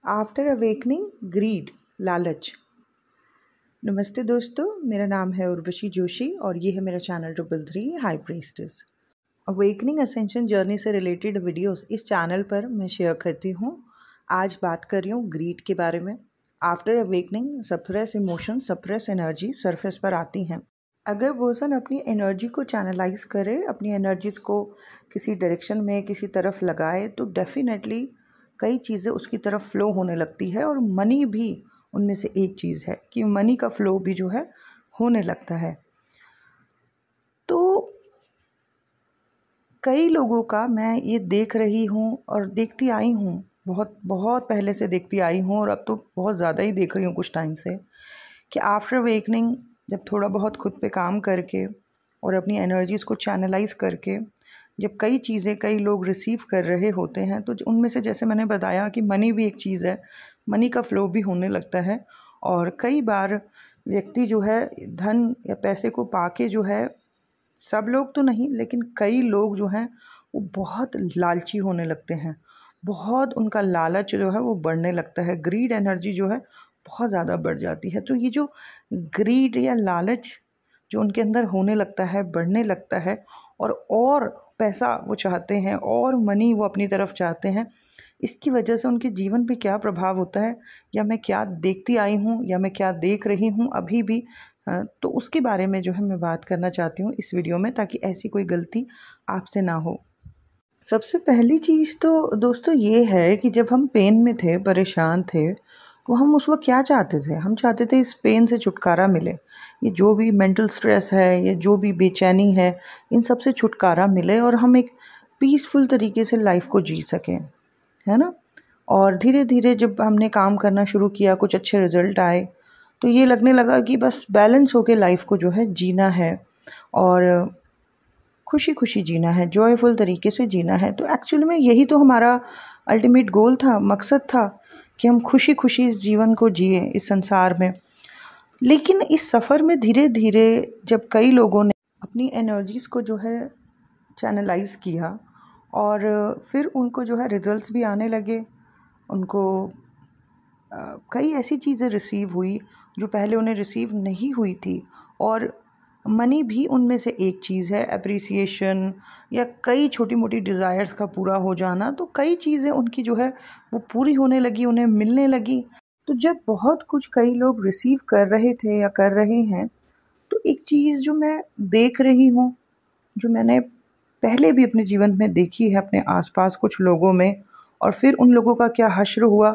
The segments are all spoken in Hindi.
आफ्टर अवेकनिंग ग्रीड, लालच। नमस्ते दोस्तों, मेरा नाम है उर्वशी जोशी और ये है मेरा channel 333 high priestess. Awakening ascension journey से रिलेटेड वीडियोस इस चैनल पर मैं शेयर करती हूँ। आज बात कर रही हूँ ग्रीड के बारे में। After awakening suppress emotion, suppress energy surface पर आती हैं। अगर पर्सन अपनी एनर्जी को चैनलाइज करे, अपनी एनर्जीज को किसी डायरेक्शन में किसी तरफ लगाए, तो डेफिनेटली कई चीज़ें उसकी तरफ फ़्लो होने लगती है। और मनी भी उनमें से एक चीज़ है कि मनी का फ़्लो भी जो है होने लगता है। तो कई लोगों का मैं ये देख रही हूँ और देखती आई हूँ, बहुत बहुत पहले से देखती आई हूँ और अब तो बहुत ज़्यादा ही देख रही हूँ कुछ टाइम से, कि आफ्टर अवेकनिंग जब थोड़ा बहुत खुद पे काम करके और अपनी एनर्जीज़ को चैनलाइज करके जब कई चीज़ें कई लोग रिसीव कर रहे होते हैं, तो उनमें से जैसे मैंने बताया कि मनी भी एक चीज़ है, मनी का फ़्लो भी होने लगता है। और कई बार व्यक्ति जो है धन या पैसे को पाके जो है, सब लोग तो नहीं लेकिन कई लोग जो हैं वो बहुत लालची होने लगते हैं, बहुत उनका लालच जो है वो बढ़ने लगता है, ग्रीड एनर्जी जो है बहुत ज़्यादा बढ़ जाती है। तो ये जो ग्रीड या लालच जो उनके अंदर होने लगता है, बढ़ने लगता है, और पैसा वो चाहते हैं और मनी वो अपनी तरफ चाहते हैं, इसकी वजह से उनके जीवन पे क्या प्रभाव होता है, या मैं क्या देखती आई हूँ या मैं क्या देख रही हूँ अभी भी, तो उसके बारे में जो है मैं बात करना चाहती हूँ इस वीडियो में, ताकि ऐसी कोई गलती आपसे ना हो। सबसे पहली चीज़ तो दोस्तों ये है कि जब हम पेन में थे, परेशान थे, तो हम उस वक्त क्या चाहते थे? हम चाहते थे इस पेन से छुटकारा मिले, ये जो भी मेंटल स्ट्रेस है, ये जो भी बेचैनी है, इन सब से छुटकारा मिले और हम एक पीसफुल तरीके से लाइफ को जी सकें, है ना। और धीरे धीरे जब हमने काम करना शुरू किया, कुछ अच्छे रिज़ल्ट आए, तो ये लगने लगा कि बस बैलेंस होके लाइफ को जो है जीना है और खुशी खुशी जीना है, जॉयफुल तरीके से जीना है। तो एक्चुअली में यही तो हमारा अल्टीमेट गोल था, मकसद था कि हम खुशी खुशी इस जीवन को जिए इस संसार में। लेकिन इस सफ़र में धीरे धीरे जब कई लोगों ने अपनी एनर्जीज़ को जो है चैनलाइज किया और फिर उनको जो है रिजल्ट्स भी आने लगे, उनको कई ऐसी चीज़ें रिसीव हुई जो पहले उन्हें रिसीव नहीं हुई थी। और मनी भी उनमें से एक चीज़ है, अप्रिसिएशन या कई छोटी मोटी डिज़ायर्स का पूरा हो जाना, तो कई चीज़ें उनकी जो है वो पूरी होने लगी, उन्हें मिलने लगी। तो जब बहुत कुछ कई लोग रिसीव कर रहे थे या कर रहे हैं, तो एक चीज़ जो मैं देख रही हूँ, जो मैंने पहले भी अपने जीवन में देखी है अपने आसपास कुछ लोगों में, और फिर उन लोगों का क्या हश्र हुआ,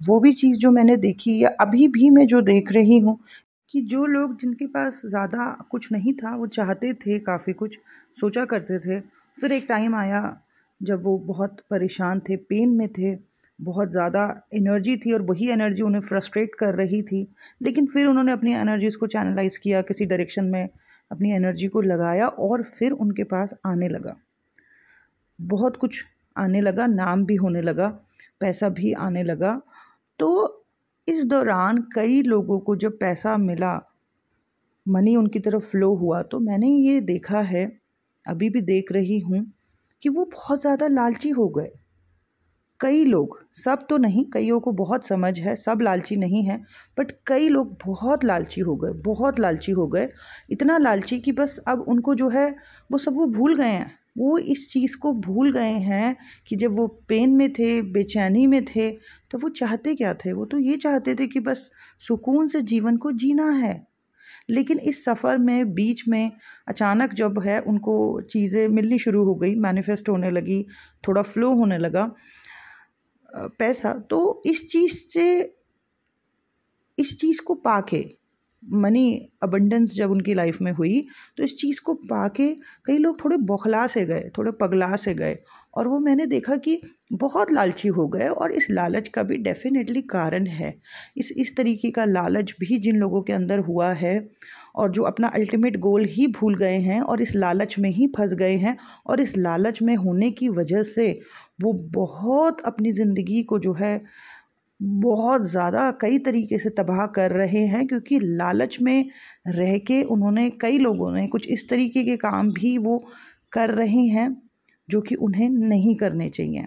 वो भी चीज़ जो मैंने देखी या अभी भी मैं जो देख रही हूँ, कि जो लोग जिनके पास ज़्यादा कुछ नहीं था, वो चाहते थे काफ़ी कुछ, सोचा करते थे, फिर एक टाइम आया जब वो बहुत परेशान थे, पेन में थे, बहुत ज़्यादा एनर्जी थी और वही एनर्जी उन्हें फ्रस्ट्रेट कर रही थी, लेकिन फिर उन्होंने अपनी एनर्जीज़ को चैनलाइज किया, किसी डायरेक्शन में अपनी एनर्जी को लगाया और फिर उनके पास आने लगा, बहुत कुछ आने लगा, नाम भी होने लगा, पैसा भी आने लगा। तो इस दौरान कई लोगों को जब पैसा मिला, मनी उनकी तरफ फ़्लो हुआ, तो मैंने ये देखा है, अभी भी देख रही हूँ, कि वो बहुत ज़्यादा लालची हो गए। कई लोग, सब तो नहीं, कईयों को बहुत समझ है, सब लालची नहीं है, बट कई लोग बहुत लालची हो गए, बहुत लालची हो गए, इतना लालची कि बस अब उनको जो है वो सब वो भूल गए हैं। वो इस चीज़ को भूल गए हैं कि जब वो पेन में थे, बेचैनी में थे, तो वो चाहते क्या थे? वो तो ये चाहते थे कि बस सुकून से जीवन को जीना है। लेकिन इस सफ़र में बीच में अचानक जब है उनको चीज़ें मिलनी शुरू हो गई, मैनिफेस्ट होने लगी, थोड़ा फ़्लो होने लगा पैसा, तो इस चीज़ को पाके, मनी अबंडेंस जब उनकी लाइफ में हुई, तो इस चीज़ को पाके कई लोग थोड़े बौखला से गए, थोड़े पगला से गए, और वो मैंने देखा कि बहुत लालची हो गए। और इस लालच का भी डेफिनेटली कारण है, इस तरीके का लालच भी जिन लोगों के अंदर हुआ है और जो अपना अल्टीमेट गोल ही भूल गए हैं और इस लालच में ही फंस गए हैं, और इस लालच में होने की वजह से वो बहुत अपनी ज़िंदगी को जो है बहुत ज़्यादा कई तरीके से तबाह कर रहे हैं, क्योंकि लालच में रह के उन्होंने, कई लोगों ने कुछ इस तरीके के काम भी वो कर रहे हैं जो कि उन्हें नहीं करने चाहिए,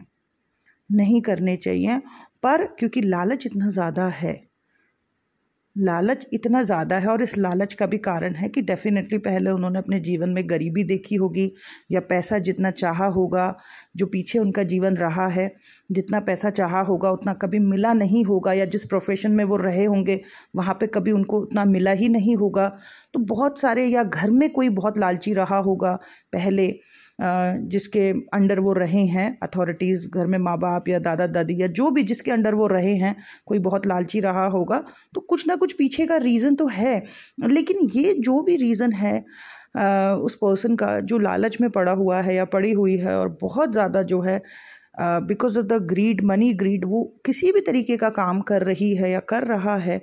नहीं करने चाहिए। पर क्योंकि लालच इतना ज़्यादा है, लालच इतना ज़्यादा है और इस लालच का भी कारण है कि डेफिनेटली पहले उन्होंने अपने जीवन में गरीबी देखी होगी, या पैसा जितना चाहा होगा, जो पीछे उनका जीवन रहा है, जितना पैसा चाहा होगा उतना कभी मिला नहीं होगा, या जिस प्रोफेशन में वो रहे होंगे वहाँ पे कभी उनको उतना मिला ही नहीं होगा। तो बहुत सारे, या घर में कोई बहुत लालची रहा होगा पहले, जिसके अंडर वो रहे हैं, अथॉरिटीज़ घर में, माँ बाप या दादा दादी या जो भी जिसके अंडर वो रहे हैं, कोई बहुत लालची रहा होगा। तो कुछ ना कुछ पीछे का रीज़न तो है, लेकिन ये जो भी रीज़न है उस पर्सन का जो लालच में पड़ा हुआ है या पड़ी हुई है, और बहुत ज़्यादा जो है because of the greed, money greed, वो किसी भी तरीके का काम कर रही है या कर रहा है,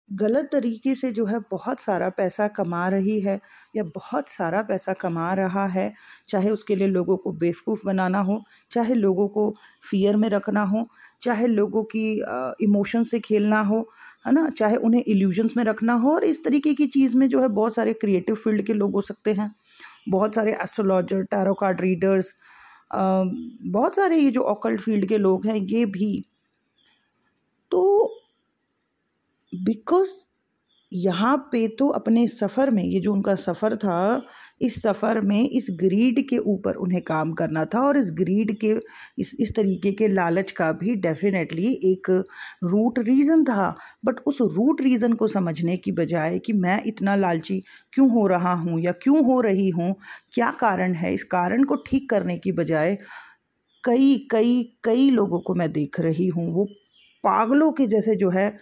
गलत तरीके से जो है बहुत सारा पैसा कमा रही है या बहुत सारा पैसा कमा रहा है, चाहे उसके लिए लोगों को बेवकूफ़ बनाना हो, चाहे लोगों को फियर में रखना हो, चाहे लोगों की इमोशन से खेलना हो, है ना, चाहे उन्हें इल्यूजन्स में रखना हो। और इस तरीके की चीज़ में जो है बहुत सारे क्रिएटिव फील्ड के लोग हो सकते हैं, बहुत सारे एस्ट्रोलॉजर, टैरो कार्ड रीडर्स, बहुत सारे ये जो ऑकल्ट फील्ड के लोग हैं ये भी। तो बिकॉज यहाँ पे तो अपने सफ़र में, ये जो उनका सफ़र था, इस सफ़र में इस ग्रीड के ऊपर उन्हें काम करना था, और इस ग्रीड के इस तरीके के लालच का भी डेफिनेटली एक रूट रीज़न था। बट उस रूट रीज़न को समझने की बजाय कि मैं इतना लालची क्यों हो रहा हूँ या क्यों हो रही हूँ, क्या कारण है, इस कारण को ठीक करने की बजाय कई कई कई लोगों को मैं देख रही हूँ, वो पागलों के जैसे जो है,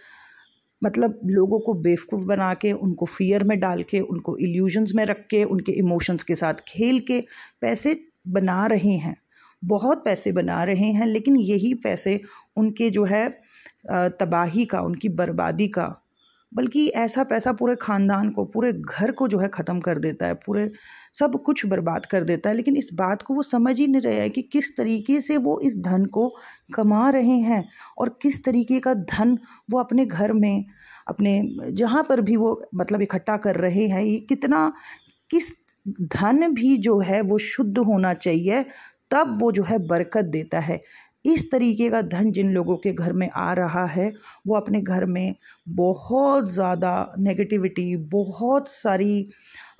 मतलब लोगों को बेवकूफ़ बना के, उनको फियर में डाल के, उनको इल्यूजन्स में रख के, उनके इमोशंस के साथ खेल के पैसे बना रहे हैं, बहुत पैसे बना रहे हैं। लेकिन यही पैसे उनके जो है तबाही का, उनकी बर्बादी का, बल्कि ऐसा पैसा पूरे ख़ानदान को, पूरे घर को जो है ख़त्म कर देता है, पूरे सब कुछ बर्बाद कर देता है। लेकिन इस बात को वो समझ ही नहीं रहे हैं कि किस तरीके से वो इस धन को कमा रहे हैं, और किस तरीके का धन वो अपने घर में, अपने जहाँ पर भी वो मतलब इकट्ठा कर रहे हैं, ये कितना, किस धन भी जो है वो शुद्ध होना चाहिए, तब वो जो है बरकत देता है। इस तरीके का धन जिन लोगों के घर में आ रहा है, वो अपने घर में बहुत ज़्यादा नेगेटिविटी, बहुत सारी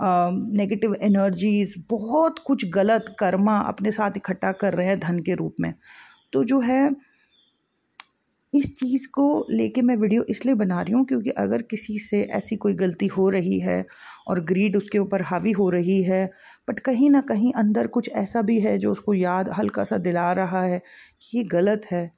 नेगेटिव एनर्जीज़, बहुत कुछ गलत कर्मा अपने साथ इकट्ठा कर रहे हैं धन के रूप में। तो जो है इस चीज़ को लेके मैं वीडियो इसलिए बना रही हूँ क्योंकि अगर किसी से ऐसी कोई गलती हो रही है और ग्रीड उसके ऊपर हावी हो रही है, बट कहीं ना कहीं अंदर कुछ ऐसा भी है जो उसको याद हल्का सा दिला रहा है कि ये गलत है।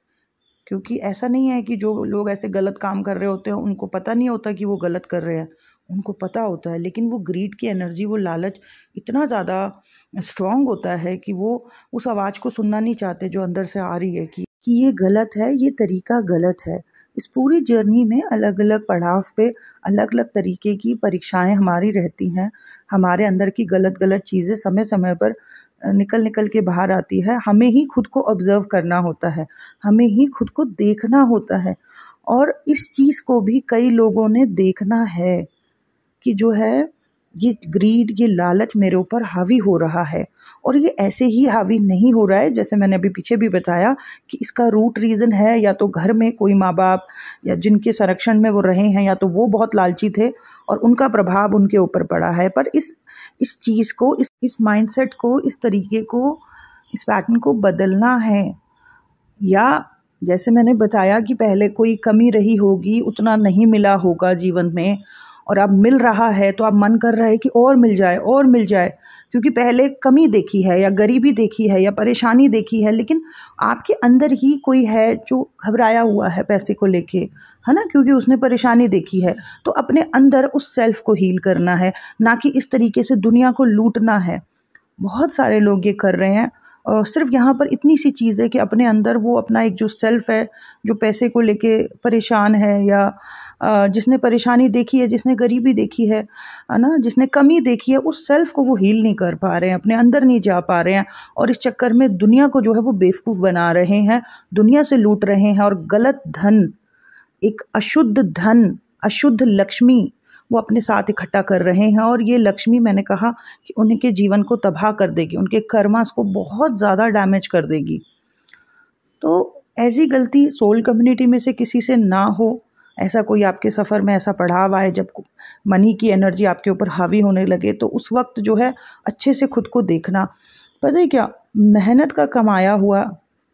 क्योंकि ऐसा नहीं है कि जो लोग ऐसे गलत काम कर रहे होते हैं उनको पता नहीं होता कि वो गलत कर रहे हैं, उनको पता होता है, लेकिन वो ग्रीड की एनर्जी, वो लालच इतना ज़्यादा स्ट्रॉन्ग होता है कि वो उस आवाज़ को सुनना नहीं चाहते जो अंदर से आ रही है कि ये गलत है, ये तरीका गलत है। इस पूरी जर्नी में अलग अलग पड़ाव पे अलग अलग तरीके की परीक्षाएं हमारी रहती हैं, हमारे अंदर की गलत गलत चीज़ें समय समय पर निकल निकल के बाहर आती है। हमें ही खुद को ऑब्ज़र्व करना होता है, हमें ही खुद को देखना होता है, और इस चीज़ को भी कई लोगों ने देखना है कि जो है ये ग्रीड, ये लालच मेरे ऊपर हावी हो रहा है। और ये ऐसे ही हावी नहीं हो रहा है, जैसे मैंने अभी पीछे भी बताया कि इसका रूट रीज़न है या तो घर में कोई माँ बाप या जिनके संरक्षण में वो रहे हैं, या तो वो बहुत लालची थे और उनका प्रभाव उनके ऊपर पड़ा है। पर इस चीज़ को, इस माइंडसेट को, इस तरीके को, इस पैटर्न को बदलना है। या जैसे मैंने बताया कि पहले कोई कमी रही होगी, उतना नहीं मिला होगा जीवन में, और अब मिल रहा है तो अब मन कर रहा है कि और मिल जाए, और मिल जाए, क्योंकि पहले कमी देखी है या गरीबी देखी है या परेशानी देखी है। लेकिन आपके अंदर ही कोई है जो घबराया हुआ है पैसे को लेके, है ना, क्योंकि उसने परेशानी देखी है। तो अपने अंदर उस सेल्फ को हील करना है, ना कि इस तरीके से दुनिया को लूटना है। बहुत सारे लोग ये कर रहे हैं, और सिर्फ यहाँ पर इतनी सी चीज़ है कि अपने अंदर वो अपना एक जो सेल्फ है, जो पैसे को लेके परेशान है, या जिसने परेशानी देखी है, जिसने गरीबी देखी है ना, जिसने कमी देखी है, उस सेल्फ को वो हील नहीं कर पा रहे हैं, अपने अंदर नहीं जा पा रहे हैं, और इस चक्कर में दुनिया को जो है वो बेवकूफ़ बना रहे हैं, दुनिया से लूट रहे हैं, और गलत धन, एक अशुद्ध धन, अशुद्ध लक्ष्मी वो अपने साथ इकट्ठा कर रहे हैं। और ये लक्ष्मी, मैंने कहा कि उनके जीवन को तबाह कर देगी, उनके कर्मास को बहुत ज़्यादा डैमेज कर देगी। तो ऐसी गलती सोल कम्युनिटी में से किसी से ना हो। ऐसा कोई आपके सफ़र में ऐसा पड़ाव आए जब मनी की एनर्जी आपके ऊपर हावी होने लगे, तो उस वक्त जो है अच्छे से खुद को देखना। पता है क्या, मेहनत का कमाया हुआ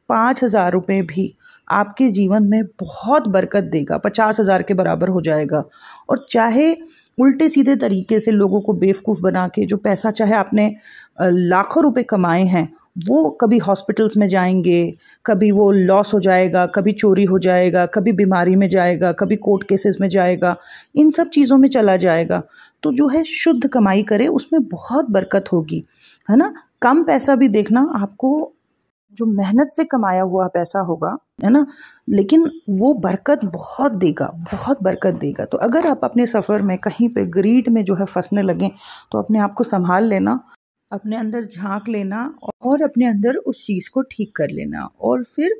5,000 रुपये भी आपके जीवन में बहुत बरकत देगा, 50,000 के बराबर हो जाएगा। और चाहे उल्टे सीधे तरीके से लोगों को बेवकूफ़ बना के जो पैसा चाहे आपने लाखों रुपए कमाए हैं, वो कभी हॉस्पिटल्स में जाएंगे, कभी वो लॉस हो जाएगा, कभी चोरी हो जाएगा, कभी बीमारी में जाएगा, कभी कोर्ट केसेस में जाएगा, इन सब चीज़ों में चला जाएगा। तो जो है शुद्ध कमाई करे, उसमें बहुत बरकत होगी, है ना। कम पैसा भी देखना आपको, जो मेहनत से कमाया हुआ पैसा होगा, है ना, लेकिन वो बरकत बहुत देगा, बहुत बरकत देगा। तो अगर आप अपने सफ़र में कहीं पे ग्रीड में जो है फंसने लगें, तो अपने आप को संभाल लेना, अपने अंदर झांक लेना और अपने अंदर उस चीज़ को ठीक कर लेना। और फिर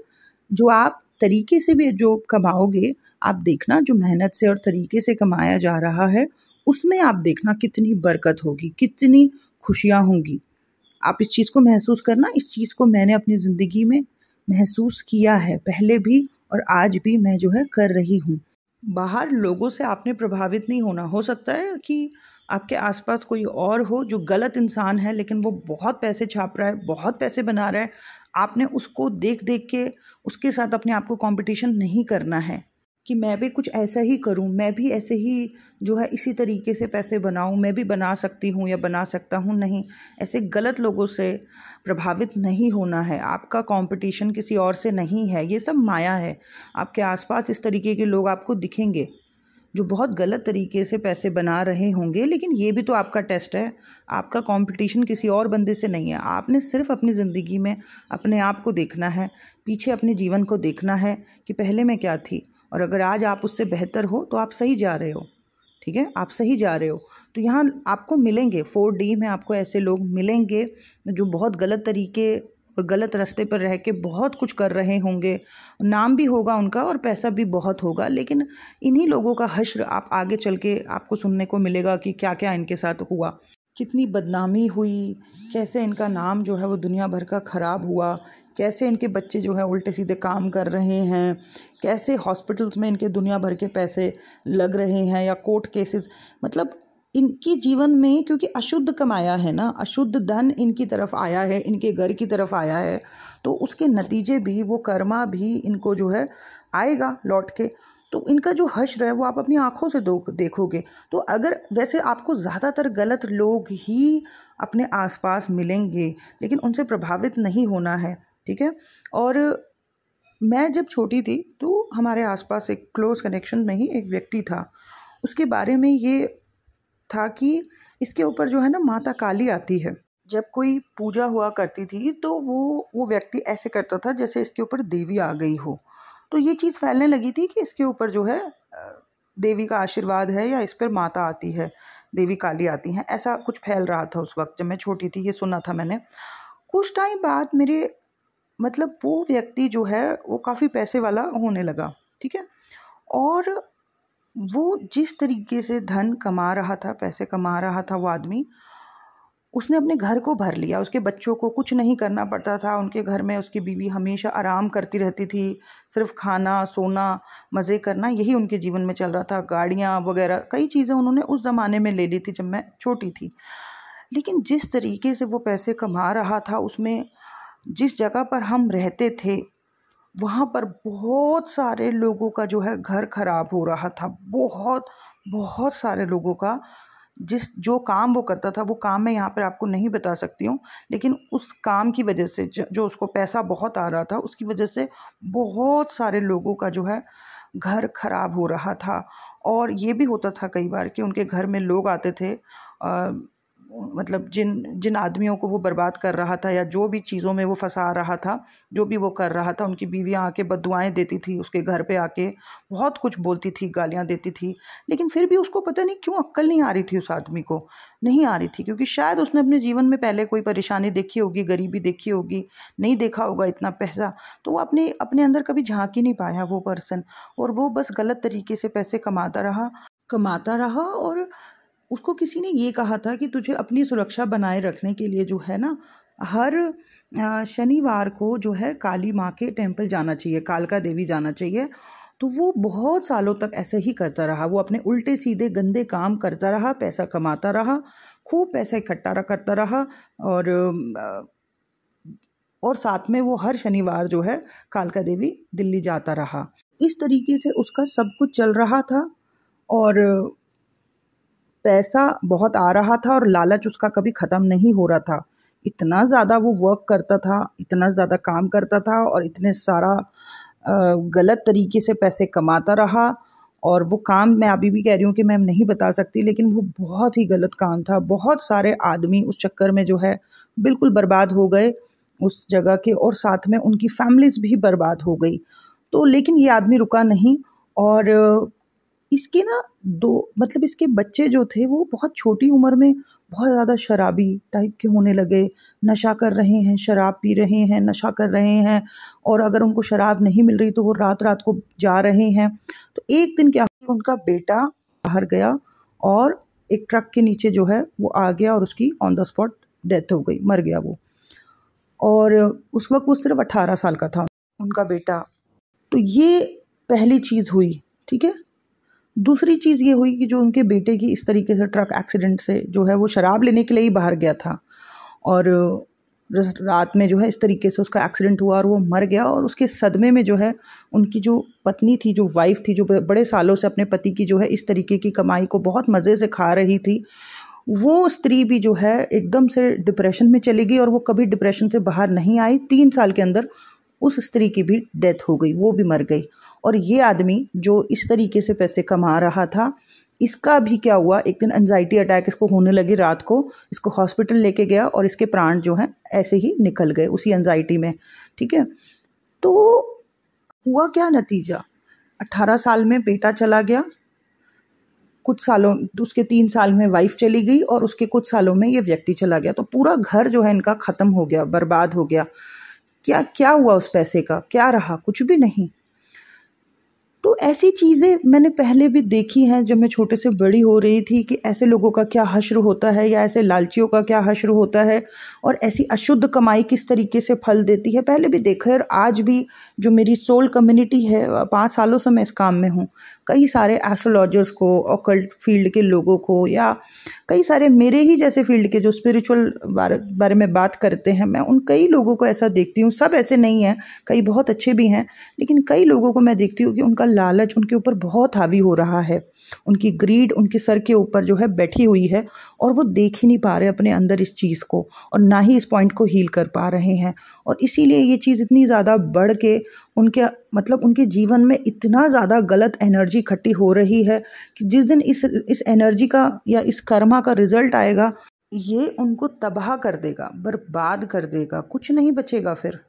जो आप तरीके से भी जो कमाओगे, आप देखना जो मेहनत से और तरीके से कमाया जा रहा है, उसमें आप देखना कितनी बरकत होगी, कितनी खुशियाँ होंगी। आप इस चीज़ को महसूस करना। इस चीज़ को मैंने अपनी ज़िंदगी में महसूस किया है, पहले भी और आज भी मैं जो है कर रही हूँ। बाहर लोगों से आपने प्रभावित नहीं होना। हो सकता है कि आपके आसपास कोई और हो जो गलत इंसान है, लेकिन वो बहुत पैसे छाप रहा है, बहुत पैसे बना रहा है। आपने उसको देख देख के उसके साथ अपने आप को कंपटीशन नहीं करना है कि मैं भी कुछ ऐसा ही करूं, मैं भी ऐसे ही जो है इसी तरीके से पैसे बनाऊं, मैं भी बना सकती हूं या बना सकता हूं। नहीं, ऐसे गलत लोगों से प्रभावित नहीं होना है। आपका कंपटीशन किसी और से नहीं है, ये सब माया है। आपके आसपास इस तरीके के लोग आपको दिखेंगे जो बहुत गलत तरीके से पैसे बना रहे होंगे, लेकिन ये भी तो आपका टेस्ट है। आपका कंपटीशन किसी और बंदे से नहीं है। आपने सिर्फ अपनी ज़िंदगी में अपने आप को देखना है, पीछे अपने जीवन को देखना है कि पहले मैं क्या थी, और अगर आज आप उससे बेहतर हो तो आप सही जा रहे हो। ठीक है, आप सही जा रहे हो। तो यहाँ आपको मिलेंगे 4D में, आपको ऐसे लोग मिलेंगे जो बहुत गलत तरीके और गलत रास्ते पर रह के बहुत कुछ कर रहे होंगे, नाम भी होगा उनका और पैसा भी बहुत होगा, लेकिन इन्हीं लोगों का हश्र आप आगे चल के आपको सुनने को मिलेगा कि क्या क्या इनके साथ हुआ, कितनी बदनामी हुई, कैसे इनका नाम जो है वो दुनिया भर का ख़राब हुआ, कैसे इनके बच्चे जो है उल्टे सीधे काम कर रहे हैं, कैसे हॉस्पिटल्स में इनके दुनिया भर के पैसे लग रहे हैं या कोर्ट केसेस। मतलब इनके जीवन में, क्योंकि अशुद्ध कमाया है ना, अशुद्ध धन इनकी तरफ आया है, इनके घर की तरफ आया है, तो उसके नतीजे भी, वो कर्मा भी इनको जो है आएगा लौट के। तो इनका जो हश्र है वो आप अपनी आंखों से देखोगे। तो अगर वैसे आपको ज़्यादातर गलत लोग ही अपने आसपास मिलेंगे, लेकिन उनसे प्रभावित नहीं होना है, ठीक है। और मैं जब छोटी थी तो हमारे आसपास एक क्लोज कनेक्शन में ही एक व्यक्ति था, उसके बारे में ये था कि इसके ऊपर जो है ना माता काली आती है। जब कोई पूजा हुआ करती थी तो वो व्यक्ति ऐसे करता था जैसे इसके ऊपर देवी आ गई हो। तो ये चीज़ फैलने लगी थी कि इसके ऊपर जो है देवी का आशीर्वाद है या इस पर माता आती है, देवी काली आती हैं, ऐसा कुछ फैल रहा था उस वक्त जब मैं छोटी थी। ये सुना था मैंने। कुछ टाइम बाद मेरे, मतलब वो व्यक्ति जो है वो काफ़ी पैसे वाला होने लगा, ठीक है। और वो जिस तरीके से धन कमा रहा था, पैसे कमा रहा था वो आदमी, उसने अपने घर को भर लिया। उसके बच्चों को कुछ नहीं करना पड़ता था, उनके घर में उसकी बीवी हमेशा आराम करती रहती थी, सिर्फ खाना, सोना, मज़े करना, यही उनके जीवन में चल रहा था। गाड़ियाँ वगैरह कई चीज़ें उन्होंने उस ज़माने में ले ली थी जब मैं छोटी थी। लेकिन जिस तरीके से वो पैसे कमा रहा था, उसमें जिस जगह पर हम रहते थे वहाँ पर बहुत सारे लोगों का जो है घर खराब हो रहा था। बहुत बहुत सारे लोगों का, जो काम वो करता था, वो काम मैं यहाँ पर आपको नहीं बता सकती हूँ, लेकिन उस काम की वजह से जो उसको पैसा बहुत आ रहा था, उसकी वजह से बहुत सारे लोगों का जो है घर खराब हो रहा था। और ये भी होता था कई बार कि उनके घर में लोग आते थे, मतलब जिन जिन आदमियों को वो बर्बाद कर रहा था या जो भी चीज़ों में वो फंसा रहा था, जो भी वो कर रहा था, उनकी बीवियाँ आके बद्दुआएं देती थी उसके घर पे आके, बहुत कुछ बोलती थी, गालियाँ देती थी। लेकिन फिर भी उसको पता नहीं क्यों अक्ल नहीं आ रही थी, उस आदमी को नहीं आ रही थी, क्योंकि शायद उसने अपने जीवन में पहले कोई परेशानी देखी होगी, गरीबी देखी होगी, नहीं देखा होगा इतना पैसा, तो वो अपने अपने अंदर कभी झांक ही नहीं पाया वो पर्सन। और वो बस गलत तरीके से पैसे कमाता रहा। और उसको किसी ने ये कहा था कि तुझे अपनी सुरक्षा बनाए रखने के लिए जो है ना, हर शनिवार को जो है काली माँ के टेम्पल जाना चाहिए, कालका देवी जाना चाहिए। तो वो बहुत सालों तक ऐसे ही करता रहा, वो अपने उल्टे सीधे गंदे काम करता रहा, पैसा कमाता रहा, खूब पैसा इकट्ठा करता रहा, और साथ में वो हर शनिवार जो है कालका देवी दिल्ली जाता रहा। इस तरीके से उसका सब कुछ चल रहा था और पैसा बहुत आ रहा था और लालच उसका कभी ख़त्म नहीं हो रहा था। इतना ज़्यादा वो वर्क करता था, इतना ज़्यादा काम करता था और इतने सारा गलत तरीके से पैसे कमाता रहा। और वो काम मैं अभी भी कह रही हूँ कि मैं नहीं बता सकती, लेकिन वो बहुत ही गलत काम था। बहुत सारे आदमी उस चक्कर में जो है बिल्कुल बर्बाद हो गए उस जगह के, और साथ में उनकी फैमिलीज़ भी बर्बाद हो गई। तो लेकिन ये आदमी रुका नहीं, और इसके ना इसके बच्चे जो थे वो बहुत छोटी उम्र में बहुत ज़्यादा शराबी टाइप के होने लगे, नशा कर रहे हैं, शराब पी रहे हैं, नशा कर रहे हैं, और अगर उनको शराब नहीं मिल रही तो वो रात रात को जा रहे हैं। तो एक दिन क्या हुआ, उनका बेटा बाहर गया और एक ट्रक के नीचे जो है वो आ गया और उसकी ऑन द स्पॉट डेथ हो गई, मर गया वो। और उस वक्त वो सिर्फ 18 साल का था, उनका बेटा। तो ये पहली चीज़ हुई, ठीक है। दूसरी चीज़ ये हुई कि जो उनके बेटे की इस तरीके से ट्रक एक्सीडेंट से जो है वो शराब लेने के लिए ही बाहर गया था, और रात में जो है इस तरीके से उसका एक्सीडेंट हुआ और वो मर गया। और उसके सदमे में जो है उनकी जो पत्नी थी, जो वाइफ थी, जो बड़े सालों से अपने पति की जो है इस तरीके की कमाई को बहुत मज़े से खा रही थी, वो स्त्री भी जो है एकदम से डिप्रेशन में चली गई और वो कभी डिप्रेशन से बाहर नहीं आई। 3 साल के अंदर उस स्त्री की भी डेथ हो गई, वो भी मर गई। और ये आदमी जो इस तरीके से पैसे कमा रहा था, इसका भी क्या हुआ, एक दिन एंजाइटी अटैक इसको होने लगी रात को, इसको हॉस्पिटल लेके गया और इसके प्राण जो हैं ऐसे ही निकल गए उसी एंजाइटी में, ठीक है। तो हुआ क्या नतीजा, 18 साल में बेटा चला गया, कुछ सालों उसके 3 साल में वाइफ चली गई और उसके कुछ सालों में ये व्यक्ति चला गया। तो पूरा घर जो है इनका ख़त्म हो गया, बर्बाद हो गया। क्या क्या हुआ उस पैसे का, क्या रहा, कुछ भी नहीं। तो ऐसी चीज़ें मैंने पहले भी देखी हैं जब मैं छोटे से बड़ी हो रही थी, कि ऐसे लोगों का क्या हश्र होता है या ऐसे लालचियों का क्या हश्र होता है, और ऐसी अशुद्ध कमाई किस तरीके से फल देती है। पहले भी देखा है और आज भी जो मेरी सोल कम्युनिटी है, 5 सालों से मैं इस काम में हूँ, कई सारे एस्ट्रोलॉजर्स को, ऑकल्ट फील्ड के लोगों को, या कई सारे मेरे ही जैसे फील्ड के जो स्पिरिचुअल बारे में बात करते हैं, मैं उन कई लोगों को ऐसा देखती हूँ। सब ऐसे नहीं हैं, कई बहुत अच्छे भी हैं, लेकिन कई लोगों को मैं देखती हूँ कि उनका लालच उनके ऊपर बहुत हावी हो रहा है, उनकी ग्रीड उनके सर के ऊपर जो है बैठी हुई है, और वो देख ही नहीं पा रहे अपने अंदर इस चीज़ को, और ना ही इस पॉइंट को हील कर पा रहे हैं। और इसीलिए ये चीज़ इतनी ज़्यादा बढ़ के उनके जीवन में इतना ज़्यादा गलत एनर्जी इकट्ठी हो रही है कि जिस दिन इस एनर्जी का या इस कर्मा का रिजल्ट आएगा, ये उनको तबाह कर देगा, बर्बाद कर देगा, कुछ नहीं बचेगा फिर।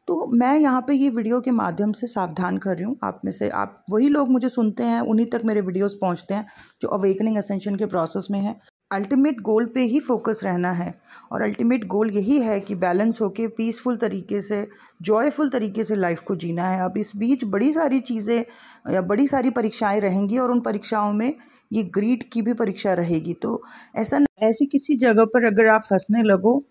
तो मैं यहाँ पे ये वीडियो के माध्यम से सावधान कर रही हूँ। आप में से आप वही लोग मुझे सुनते हैं, उन्हीं तक मेरे वीडियोस पहुँचते हैं जो अवेकनिंग असेंशन के प्रोसेस में है। अल्टीमेट गोल पे ही फोकस रहना है, और अल्टीमेट गोल यही है कि बैलेंस होके पीसफुल तरीके से, जॉयफुल तरीके से लाइफ को जीना है। अब इस बीच बड़ी सारी चीज़ें या बड़ी सारी परीक्षाएं रहेंगी, और उन परीक्षाओं में ये ग्रीड की भी परीक्षा रहेगी। तो ऐसी किसी जगह पर अगर आप फंसने लगो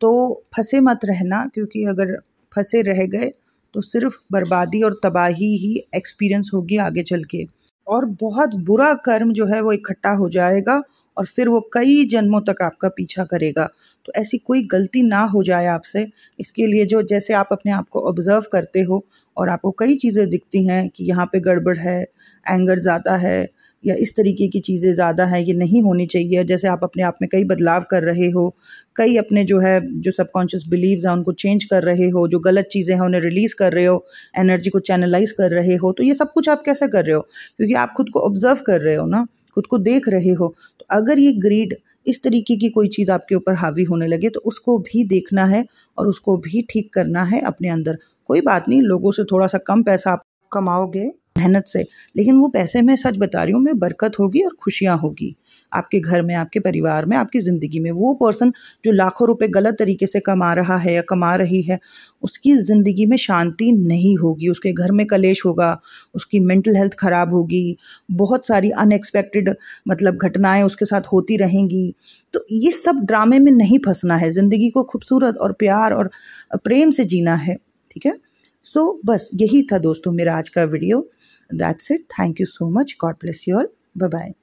तो फंसे मत रहना, क्योंकि अगर फंसे रह गए तो सिर्फ बर्बादी और तबाही ही एक्सपीरियंस होगी आगे चल के, और बहुत बुरा कर्म जो है वो इकट्ठा हो जाएगा और फिर वो कई जन्मों तक आपका पीछा करेगा। तो ऐसी कोई गलती ना हो जाए आपसे, इसके लिए जो जैसे आप अपने आप को ऑब्ज़र्व करते हो और आपको कई चीज़ें दिखती हैं कि यहाँ पे गड़बड़ है, एंगर ज़्यादा है, या इस तरीके की चीज़ें ज़्यादा हैं, ये नहीं होनी चाहिए। जैसे आप अपने आप में कई बदलाव कर रहे हो, कई अपने जो सबकॉन्शियस बिलीव्स हैं उनको चेंज कर रहे हो, जो गलत चीज़ें हैं उन्हें रिलीज़ कर रहे हो, एनर्जी को चैनलाइज कर रहे हो, तो ये सब कुछ आप कैसे कर रहे हो? क्योंकि आप खुद को ऑब्ज़र्व कर रहे हो ना, खुद को देख रहे हो। तो अगर ये ग्रीड इस तरीके की कोई चीज़ आपके ऊपर हावी होने लगे तो उसको भी देखना है और उसको भी ठीक करना है अपने अंदर। कोई बात नहीं, लोगों से थोड़ा सा कम पैसा आप कमाओगे मेहनत से, लेकिन वो पैसे में सच बता रही हूँ मैं, बरकत होगी और खुशियाँ होगी आपके घर में, आपके परिवार में, आपकी ज़िंदगी में। वो पर्सन जो लाखों रुपए गलत तरीके से कमा रहा है या कमा रही है, उसकी ज़िंदगी में शांति नहीं होगी, उसके घर में कलेश होगा, उसकी मेंटल हेल्थ ख़राब होगी, बहुत सारी अनएक्सपेक्टेड मतलब घटनाएं उसके साथ होती रहेंगी। तो ये सब ड्रामे में नहीं फंसना है, ज़िंदगी को खूबसूरत और प्यार और प्रेम से जीना है, ठीक है। सो बस यही था दोस्तों मेरा आज का video. That's it, thank you so much, God bless you all, bye bye.